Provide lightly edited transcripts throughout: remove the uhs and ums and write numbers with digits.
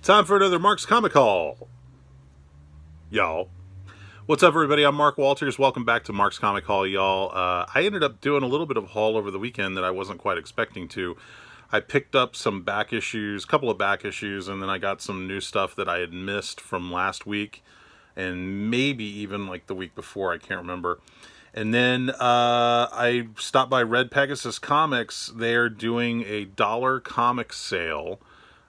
Time for another Mark's Comic Haul, y'all. What's up, everybody? I'm Mark Walters. Welcome back to Mark's Comic Haul, y'all. I ended up doing a little bit of haul over the weekend that I wasn't quite expecting to. I picked up some back issues, a couple of back issues, and then I got some new stuff that I had missed from last week, and maybe even like the week before. I can't remember. And then I stopped by Red Pegasus Comics. They're doing a dollar comic sale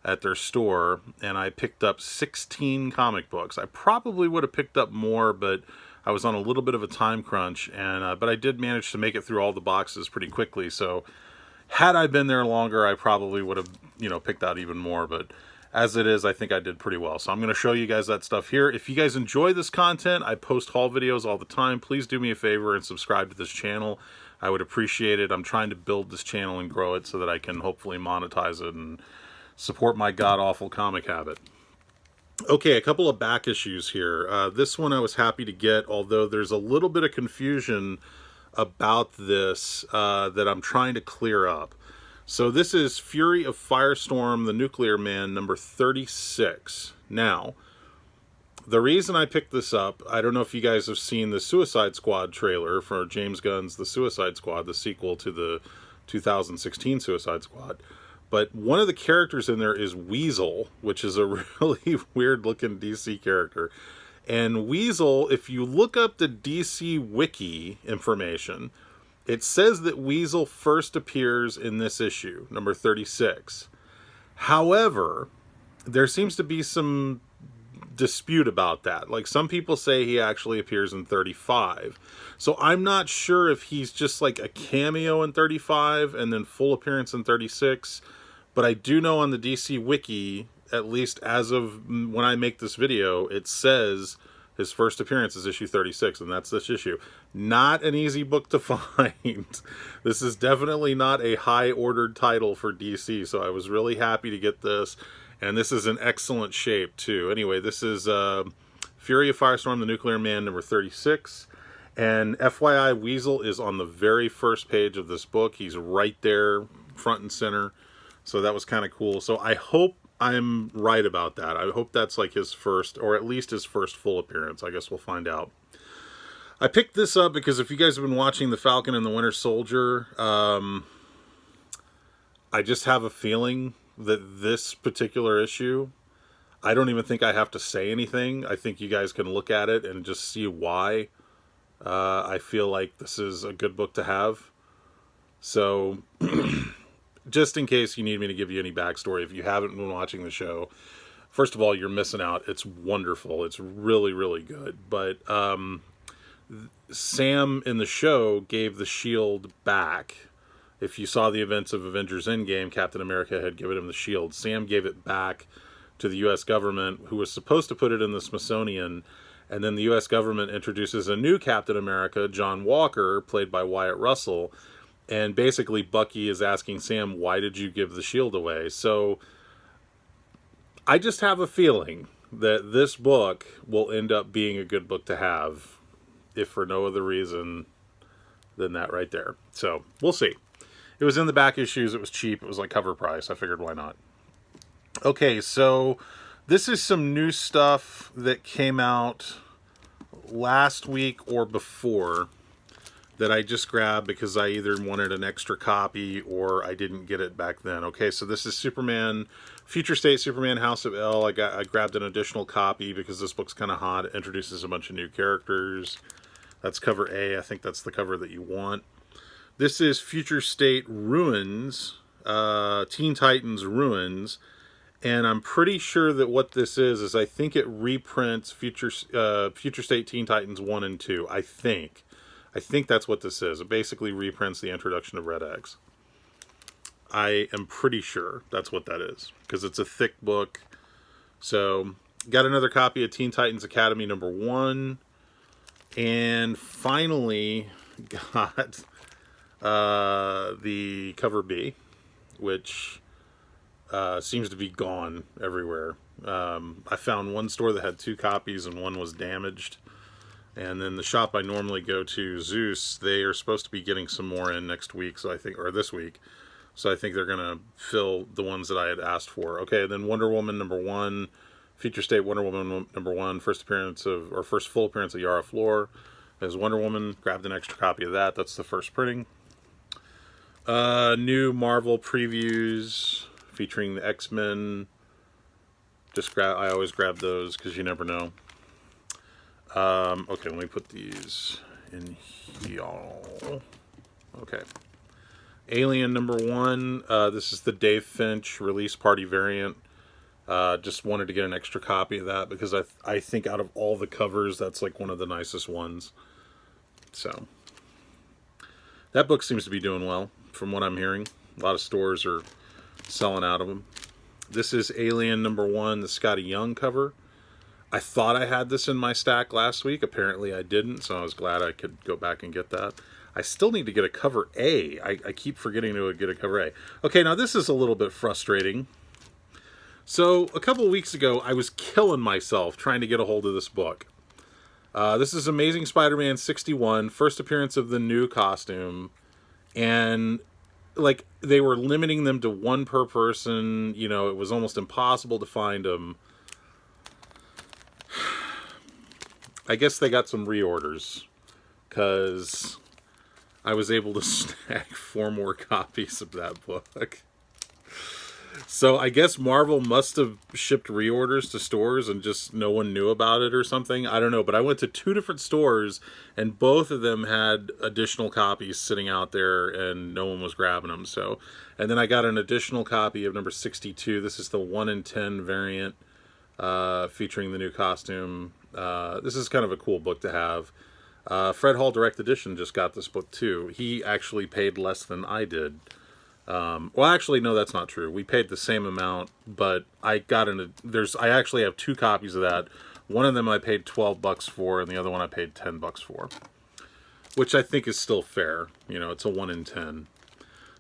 at their store, and I picked up 16 comic books. I probably would have picked up more, but I was on a little bit of a time crunch, and but I did manage to make it through all the boxes pretty quickly. So had I been there longer, I probably would have, picked out even more, but as it is, I think I did pretty well. So I'm going to show you guys that stuff here. If you guys enjoy this content, I post haul videos all the time. Please do me a favor and subscribe to this channel. I would appreciate it. I'm trying to build this channel and grow it so that I can hopefully monetize it and support my god-awful comic habit. Okay, a couple of back issues here. This one I was happy to get, although there's a little bit of confusion about this that I'm trying to clear up. So this is Fury of Firestorm, the Nuclear Man, number 36. Now, the reason I picked this up, I don't know if you guys have seen the Suicide Squad trailer for James Gunn's The Suicide Squad, the sequel to the 2016 Suicide Squad. But one of the characters in there is Weasel, which is a really weird-looking DC character. And Weasel, if you look up the DC Wiki information, it says that Weasel first appears in this issue, number 36. However, there seems to be some dispute about that. Like, some people say he actually appears in 35. So I'm not sure if he's just like a cameo in 35 and then full appearance in 36. But I do know on the DC Wiki, at least as of when I make this video, it says his first appearance is issue 36, and that's this issue. Not an easy book to find. This is definitely not a high-ordered title for DC, so I was really happy to get this. And this is in excellent shape, too. Anyway, this is Fury of Firestorm, the Nuclear Man, number 36. And FYI, Weasel is on the very first page of this book. He's right there, front and center. So that was kind of cool. So I hope I'm right about that. I hope that's like his first, or at least his first full appearance. I guess we'll find out. I picked this up because if you guys have been watching The Falcon and the Winter Soldier, I just have a feeling that this particular issue, I don't even think I have to say anything. I think you guys can look at it and just see why I feel like this is a good book to have. So just in case you need me to give you any backstory, if you haven't been watching the show, first of all, you're missing out. It's wonderful. It's really, really good. But Sam in the show gave the shield back. If you saw the events of Avengers Endgame, Captain America had given him the shield. Sam gave it back to the U.S. government, who was supposed to put it in the Smithsonian. And then the U.S. government introduces a new Captain America, John Walker, played by Wyatt Russell. And basically, Bucky is asking Sam, why did you give the shield away? So I just have a feeling that this book will end up being a good book to have, if for no other reason than that right there. So we'll see. It was in the back issues. It was cheap. It was like cover price. I figured, why not? Okay, so this is some new stuff that came out last week or before that I just grabbed because I either wanted an extra copy or I didn't get it back then. Okay, so this is Superman, Future State Superman House of L. I grabbed an additional copy because this book's kind of hot. It introduces a bunch of new characters. That's cover A. I think that's the cover that you want. This is Future State Ruins, Teen Titans Ruins. And I'm pretty sure that what this is I think it reprints Future State Teen Titans 1 and 2. I think that's what this is. It basically reprints the introduction of Red X. I am pretty sure that's what that is, because it's a thick book. So, got another copy of Teen Titans Academy number 1. And finally got the cover B, which seems to be gone everywhere. I found one store that had 2 copies and one was damaged. And then the shop I normally go to, Zeus, they are supposed to be getting some more in next week, so I think, or this week. So I think they're going to fill the ones that I had asked for. Okay, then Wonder Woman #1, Future State Wonder Woman #1, first full appearance of Yara Flor as Wonder Woman. Grabbed an extra copy of that. That's the first printing. New Marvel previews featuring the X-Men. I always grab those because you never know. Okay, let me put these in here. Okay. Alien #1. This is the Dave Finch release party variant. Just wanted to get an extra copy of that because I think out of all the covers, that's like one of the nicest ones. So that book seems to be doing well from what I'm hearing. A lot of stores are selling out of them. This is Alien #1, the Scotty Young cover. I thought I had this in my stack last week. Apparently I didn't, so I was glad I could go back and get that. I still need to get a cover A. I keep forgetting to get a cover A. Okay, now this is a little bit frustrating. So a couple of weeks ago, I was killing myself trying to get a hold of this book. This is Amazing Spider-Man 61, first appearance of the new costume. And like they were limiting them to one per person. You know, it was almost impossible to find them. I guess they got some reorders because I was able to snag 4 more copies of that book. So I guess Marvel must have shipped reorders to stores and just no one knew about it or something. I don't know, but I went to 2 different stores and both of them had additional copies sitting out there and no one was grabbing them. So, and then I got an additional copy of number 62. This is the 1 in 10 variant featuring the new costume. This is kind of a cool book to have. Fred Hall Direct Edition just got this book too. He actually paid less than I did. Well, actually, no, that's not true. We paid the same amount, but I actually have 2 copies of that. One of them I paid $12 for, and the other one I paid $10 for, which I think is still fair. You know, it's a 1 in 10.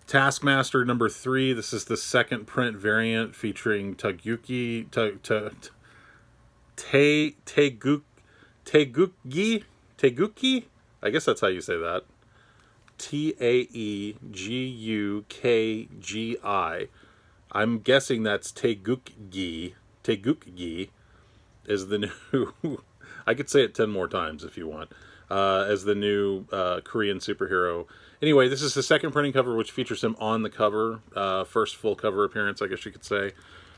Taskmaster #3. This is the second print variant featuring Teguki. I guess that's how you say that. Taeguki. I'm guessing that's Teguki. Teguki is the new... I could say it 10 more times if you want. As the new Korean superhero. Anyway, this is the second printing cover, which features him on the cover. First full cover appearance, I guess you could say.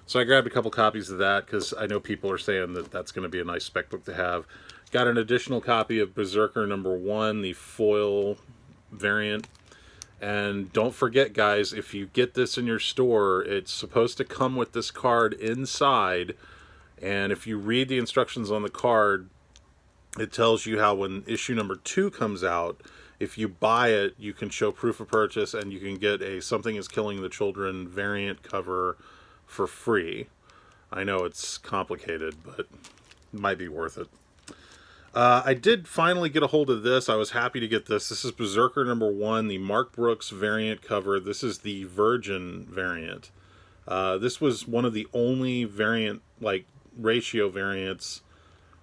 So I grabbed a couple copies of that because I know people are saying that that's going to be a nice spec book to have. Got an additional copy of Berserker #1, the foil variant. And don't forget, guys, if you get this in your store, it's supposed to come with this card inside. And if you read the instructions on the card, it tells you how when issue #2 comes out, if you buy it, you can show proof of purchase and you can get a Something is Killing the Children variant cover for free. I know it's complicated, but it might be worth it. I did finally get a hold of this. I was happy to get this. This is Berserker #1, the Mark Brooks variant cover. This is the Virgin variant. This was one of the only variant, like, ratio variants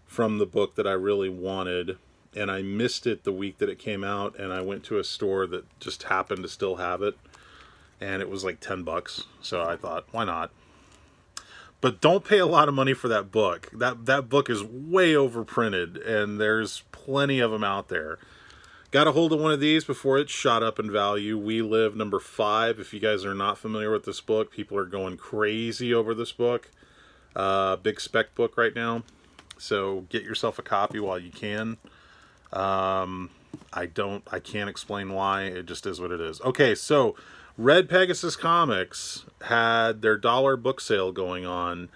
from the book that I really wanted. And I missed it the week that it came out, and I went to a store that just happened to still have it. And it was like $10. So I thought, why not? But don't pay a lot of money for that book. That book is way overprinted, and there's plenty of them out there. Got a hold of one of these before it shot up in value. We Live #5. If you guys are not familiar with this book, people are going crazy over this book. Big spec book right now. So get yourself a copy while you can. I can't explain why. It just is what it is. Okay, so Red Pegasus Comics had their dollar book sale going on,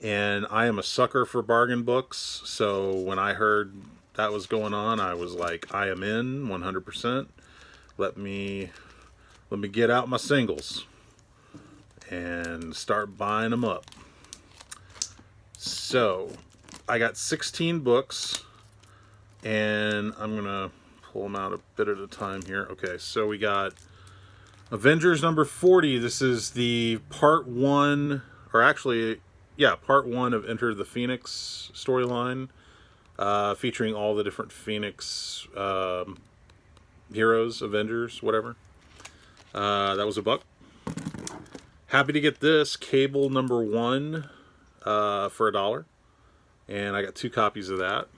and I am a sucker for bargain books, so when I heard that was going on, I was like, I am in 100%. Let me get out my singles and start buying them up. So I got 16 books, and I'm gonna pull them out a bit at a time here. Okay, so we got Avengers #40. This is the part 1, or actually, yeah, part 1 of Enter the Phoenix storyline, featuring all the different Phoenix heroes, Avengers, whatever. That was $1. Happy to get this Cable #1 for $1, and I got 2 copies of that.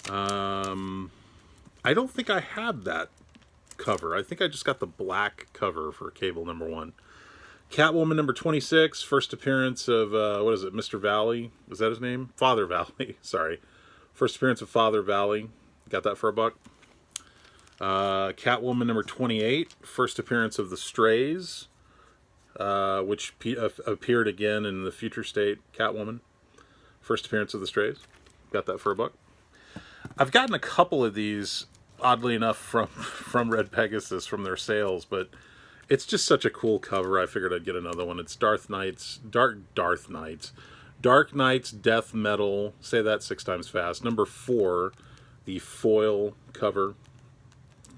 I don't think I had that cover. I think I just got the black cover for Cable #1. Catwoman #26, first appearance of, what is it, Mr. Valley? Is that his name? Father Valley, sorry. First appearance of Father Valley. Got that for $1. Catwoman #28, first appearance of the Strays, which appeared again in the Future State Catwoman. First appearance of the Strays. Got that for $1. I've gotten a couple of these, oddly enough, from Red Pegasus, from their sales, but it's just such a cool cover. I figured I'd get another one. It's Dark Knight's Death Metal. Say that 6 times fast. #4, the foil cover.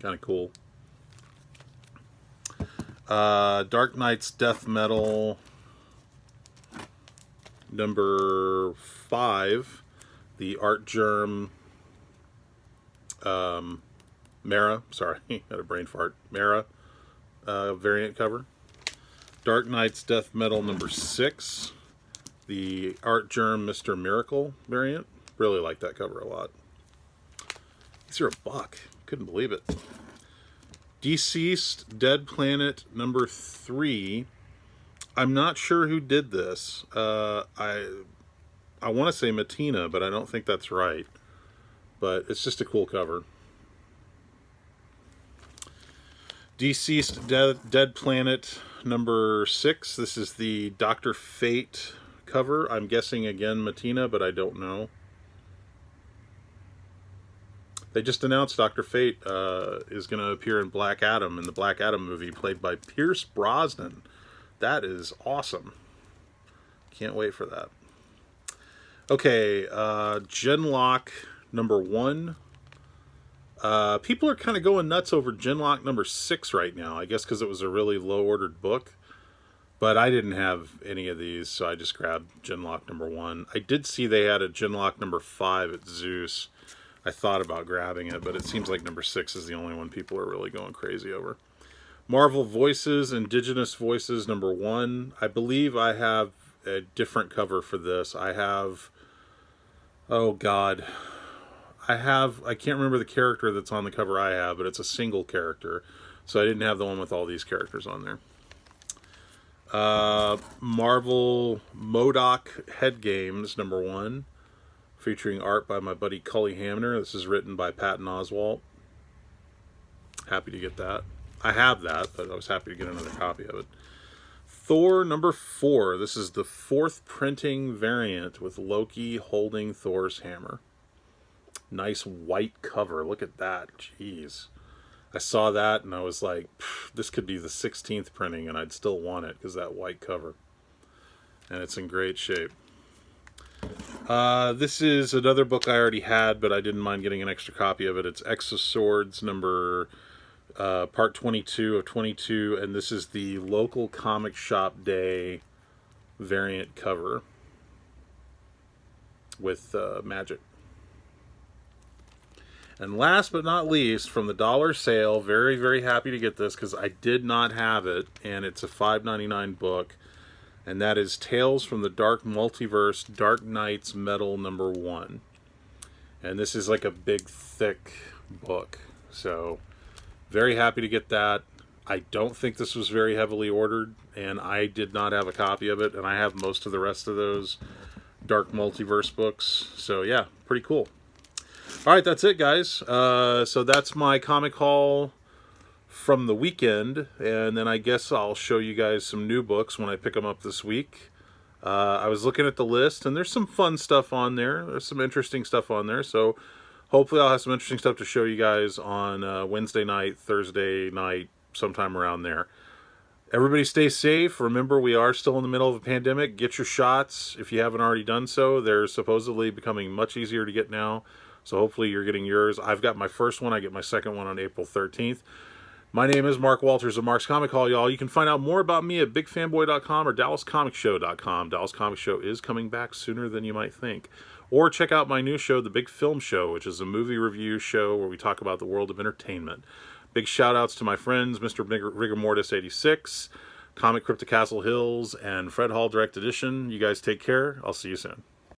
Kind of cool. Dark Knight's Death Metal #5, the Art Germ Mara. Sorry, had a brain fart. Mara variant cover. Dark Knight's Death Metal #6, the Art Germ Mr. Miracle variant. Really like that cover a lot. These are $1. Couldn't believe it. Deceased Dead Planet #3. I'm not sure who did this. I want to say Matina, but I don't think that's right. But it's just a cool cover. Deceased Dead Planet #6. This is the Dr. Fate cover. I'm guessing again Matina, but I don't know. They just announced Dr. Fate is going to appear in Black Adam, in the Black Adam movie, played by Pierce Brosnan. That is awesome. Can't wait for that. Okay, Genlock #1. People are kind of going nuts over Genlock #6 right now, I guess because it was a really low-ordered book. But I didn't have any of these, so I just grabbed Genlock #1. I did see they had a Genlock #5 at Zeus. I thought about grabbing it, but it seems like #6 is the only one people are really going crazy over. Marvel Voices, Indigenous Voices #1. I believe I have a different cover for this. I have, oh God, I can't remember the character that's on the cover I have, but it's a single character, so I didn't have the one with all these characters on there. Marvel MODOK Head Games #1. Featuring art by my buddy Cully Hamner. This is written by Patton Oswalt. Happy to get that. I have that, but I was happy to get another copy of it. Thor #4. This is the 4th printing variant with Loki holding Thor's hammer. Nice white cover. Look at that. Jeez. I saw that and I was like, this could be the 16th printing and I'd still want it because that white cover. And it's in great shape. This is another book I already had, but I didn't mind getting an extra copy of it. It's Exoswords part 22 of 22, and this is the local comic shop day variant cover with magic. And last but not least, from the dollar sale, very, very happy to get this because I did not have it, and it's a $5.99 book. And that is Tales from the Dark Multiverse, Dark Knights Metal #1. And this is like a big, thick book. So, very happy to get that. I don't think this was very heavily ordered, and I did not have a copy of it. And I have most of the rest of those Dark Multiverse books. So, yeah, pretty cool. All right, that's it, guys. So that's my comic haul from the weekend, and then I guess I'll show you guys some new books when I pick them up this week. I was looking at the list, and there's some fun stuff on there. There's some interesting stuff on there, so hopefully I'll have some interesting stuff to show you guys on Wednesday night, Thursday night, sometime around there. Everybody stay safe. Remember, we are still in the middle of a pandemic. Get your shots if you haven't already done so. They're supposedly becoming much easier to get now, so hopefully you're getting yours. I've got my first one. I get my second one on April 13th. My name is Mark Walters of Mark's Comic Hall, y'all. You can find out more about me at bigfanboy.com or dallascomicshow.com. Dallas Comic Show is coming back sooner than you might think. Or check out my new show, The Big Film Show, which is a movie review show where we talk about the world of entertainment. Big shout-outs to my friends, Mr. Rigor Mortis 86, Comic Crypto Castle Hills and Fred Hall Direct Edition. You guys take care. I'll see you soon.